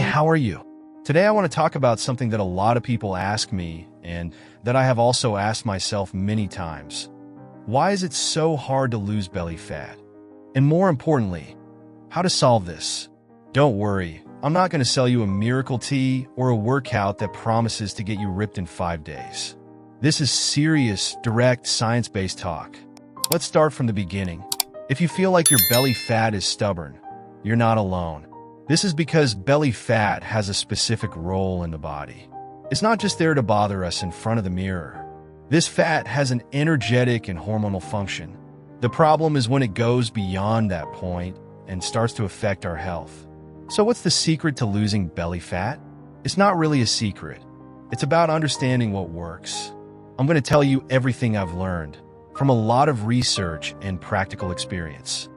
how are you? Today I want to talk about something that a lot of people ask me and that I have also asked myself many times. Why is it so hard to lose belly fat? And more importantly, how to solve this? Don't worry, I'm not going to sell you a miracle tea or a workout that promises to get you ripped in 5 days. This is serious, direct, science-based talk. Let's start from the beginning. If you feel like your belly fat is stubborn, you're not alone. This is because belly fat has a specific role in the body. It's not just there to bother us in front of the mirror. This fat has an energetic and hormonal function. The problem is when it goes beyond that point and starts to affect our health. So what's the secret to losing belly fat? It's not really a secret. It's about understanding what works. I'm going to tell you everything I've learned from a lot of research and practical experience.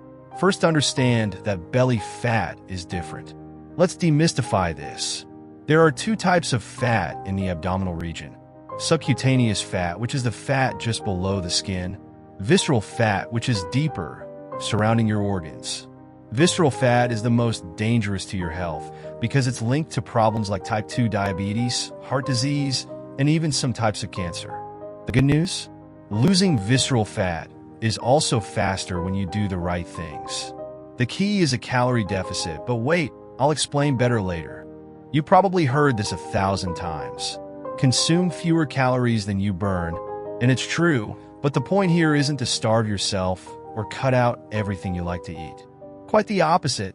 First, understand that belly fat is different. Let's demystify this. There are 2 types of fat in the abdominal region. Subcutaneous fat, which is the fat just below the skin. Visceral fat, which is deeper, surrounding your organs. Visceral fat is the most dangerous to your health because it's linked to problems like type 2 diabetes, heart disease, and even some types of cancer. The good news? Losing visceral fat is also faster when you do the right things. The key is a calorie deficit, but wait, I'll explain better later. You probably heard this 1,000 times. Consume fewer calories than you burn, and it's true, but the point here isn't to starve yourself or cut out everything you like to eat. Quite the opposite.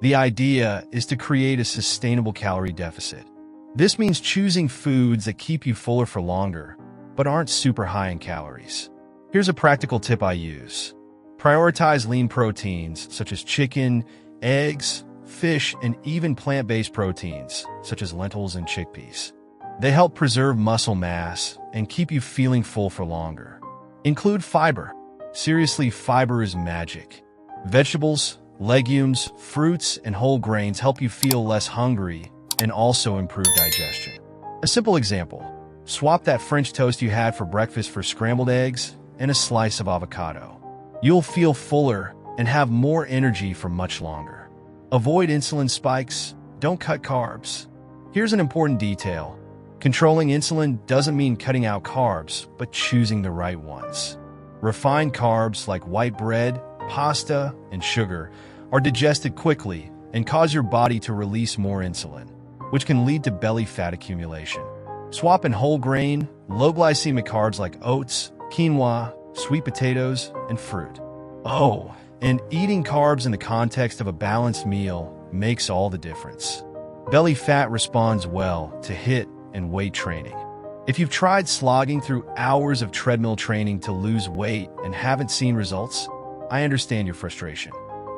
The idea is to create a sustainable calorie deficit. This means choosing foods that keep you fuller for longer, but aren't super high in calories. Here's a practical tip I use. Prioritize lean proteins such as chicken, eggs, fish, and even plant-based proteins such as lentils and chickpeas. They help preserve muscle mass and keep you feeling full for longer. Include fiber. Seriously, fiber is magic. Vegetables, legumes, fruits, and whole grains help you feel less hungry and also improve digestion. A simple example. Swap that French toast you had for breakfast for scrambled eggs and a slice of avocado. You'll feel fuller and have more energy for much longer. Avoid insulin spikes. Don't cut carbs. Here's an important detail. Controlling insulin doesn't mean cutting out carbs, but choosing the right ones. Refined carbs like white bread, pasta, and sugar are digested quickly and cause your body to release more insulin, which can lead to belly fat accumulation. Swap in whole grain, low glycemic carbs like oats, quinoa, sweet potatoes, and fruit. Oh, and eating carbs in the context of a balanced meal makes all the difference. Belly fat responds well to HIIT and weight training. If you've tried slogging through hours of treadmill training to lose weight and haven't seen results, I understand your frustration.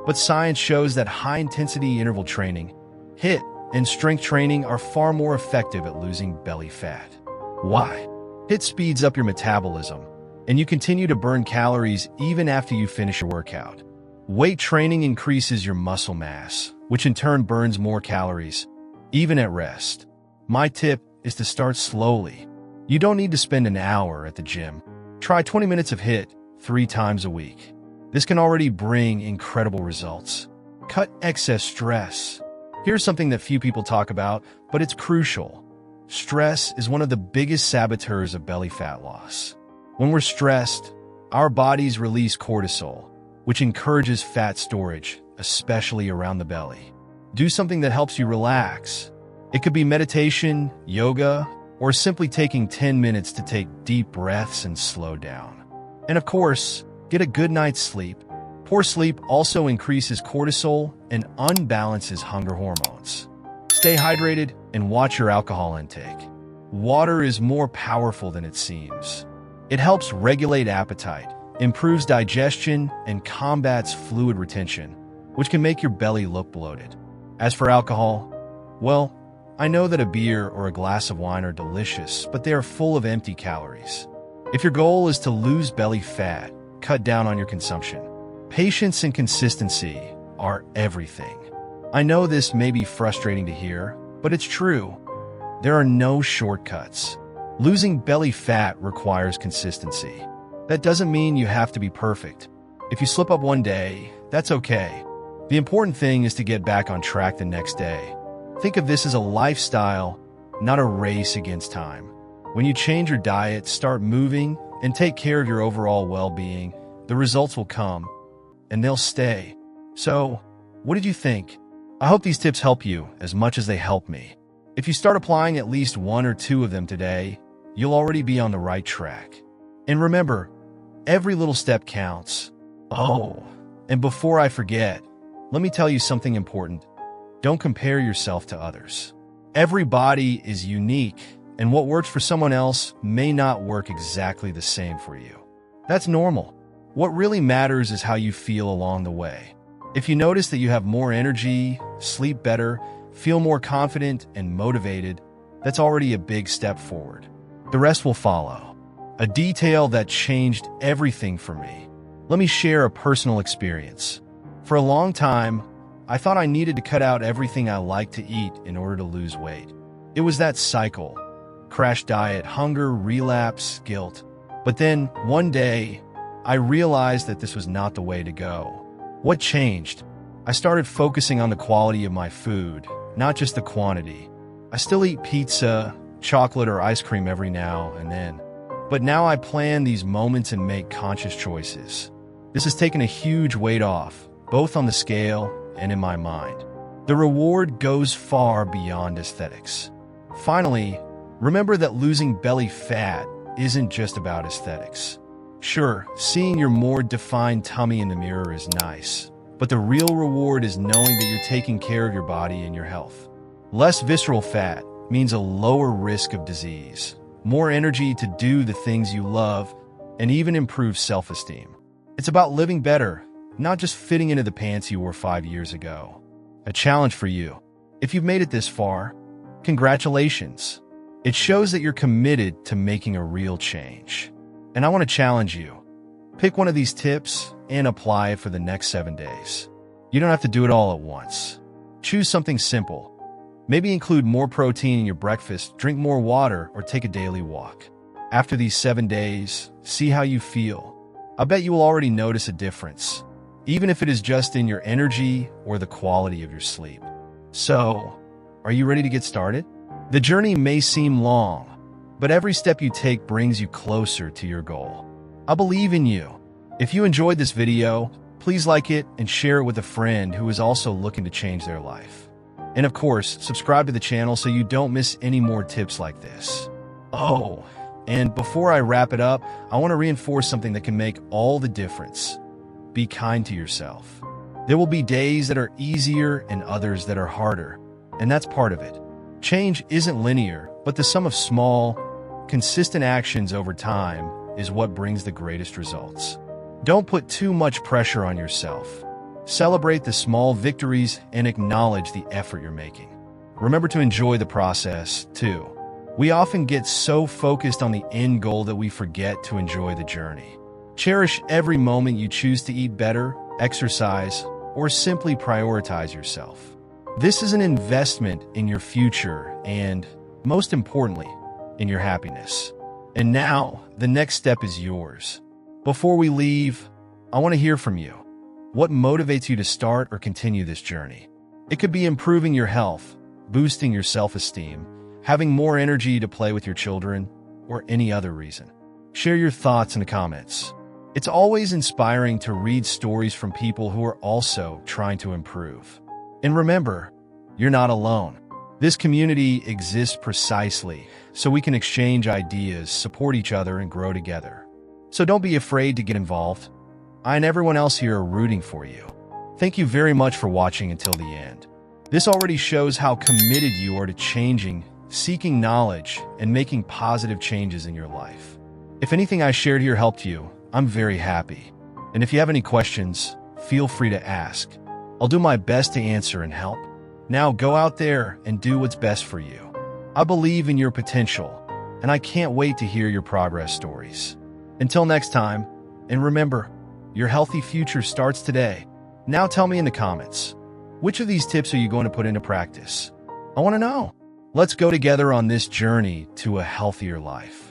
But science shows that high-intensity interval training, HIIT, and strength training are far more effective at losing belly fat. Why? HIIT speeds up your metabolism, and you continue to burn calories even after you finish your workout. Weight training increases your muscle mass, which in turn burns more calories, even at rest. My tip is to start slowly. You don't need to spend an hour at the gym. Try 20 minutes of HIIT 3 times a week. This can already bring incredible results. Cut excess stress. Here's something that few people talk about, but it's crucial. Stress is one of the biggest saboteurs of belly fat loss. When we're stressed, our bodies release cortisol, which encourages fat storage, especially around the belly. Do something that helps you relax. It could be meditation, yoga, or simply taking 10 minutes to take deep breaths and slow down. And of course, get a good night's sleep. Poor sleep also increases cortisol and unbalances hunger hormones. Stay hydrated and watch your alcohol intake. Water is more powerful than it seems. It helps regulate appetite, improves digestion, and combats fluid retention, which can make your belly look bloated. As for alcohol, well, I know that a beer or a glass of wine are delicious, but they are full of empty calories. If your goal is to lose belly fat, cut down on your consumption. Patience and consistency are everything. I know this may be frustrating to hear, but it's true. There are no shortcuts. Losing belly fat requires consistency. That doesn't mean you have to be perfect. If you slip up one day, that's okay. The important thing is to get back on track the next day. Think of this as a lifestyle, not a race against time. When you change your diet, start moving, and take care of your overall well-being, the results will come, and they'll stay. So, what did you think? I hope these tips help you as much as they help me. If you start applying at least 1 or 2 of them today, you'll already be on the right track. And remember, every little step counts. Oh, and before I forget, let me tell you something important. Don't compare yourself to others. Every body is unique, and what works for someone else may not work exactly the same for you. That's normal. What really matters is how you feel along the way. If you notice that you have more energy, sleep better, feel more confident and motivated, that's already a big step forward. The rest will follow. A detail that changed everything for me. Let me share a personal experience. For a long time, I thought I needed to cut out everything I liked to eat in order to lose weight. It was that cycle. Crash diet, hunger, relapse, guilt. But then, one day, I realized that this was not the way to go. What changed? I started focusing on the quality of my food, not just the quantity. I still eat pizza, chocolate, or ice cream every now and then. But now I plan these moments and make conscious choices. This has taken a huge weight off, both on the scale and in my mind. The reward goes far beyond aesthetics. Finally, remember that losing belly fat isn't just about aesthetics. Sure, seeing your more defined tummy in the mirror is nice, but the real reward is knowing that you're taking care of your body and your health. Less visceral fat means a lower risk of disease, more energy to do the things you love, and even improved self-esteem. It's about living better, not just fitting into the pants you wore 5 years ago. A challenge for you. If you've made it this far, congratulations. It shows that you're committed to making a real change. And I want to challenge you. Pick one of these tips and apply it for the next 7 days. You don't have to do it all at once. Choose something simple. Maybe include more protein in your breakfast, drink more water, or take a daily walk. After these 7 days, see how you feel. I bet you will already notice a difference, even if it is just in your energy or the quality of your sleep. So, are you ready to get started? The journey may seem long, but every step you take brings you closer to your goal. I believe in you. If you enjoyed this video, please like it and share it with a friend who is also looking to change their life. And of course, subscribe to the channel so you don't miss any more tips like this. Oh, and before I wrap it up, I want to reinforce something that can make all the difference. Be kind to yourself. There will be days that are easier and others that are harder, and that's part of it. Change isn't linear, but the sum of small, consistent actions over time is what brings the greatest results. Don't put too much pressure on yourself. Celebrate the small victories and acknowledge the effort you're making. Remember to enjoy the process, too. We often get so focused on the end goal that we forget to enjoy the journey. Cherish every moment you choose to eat better, exercise, or simply prioritize yourself. This is an investment in your future and, most importantly, in your happiness. And now, the next step is yours. Before we leave, I want to hear from you. What motivates you to start or continue this journey? It could be improving your health, boosting your self-esteem, having more energy to play with your children, or any other reason. Share your thoughts in the comments. It's always inspiring to read stories from people who are also trying to improve. And remember, you're not alone. This community exists precisely so we can exchange ideas, support each other, and grow together. So don't be afraid to get involved. I and everyone else here are rooting for you. Thank you very much for watching until the end. This already shows how committed you are to changing, seeking knowledge, and making positive changes in your life. If anything I shared here helped you, I'm very happy. And if you have any questions, feel free to ask. I'll do my best to answer and help. Now go out there and do what's best for you. I believe in your potential, and I can't wait to hear your progress stories. Until next time, and remember, your healthy future starts today. Now tell me in the comments, which of these tips are you going to put into practice? I want to know. Let's go together on this journey to a healthier life.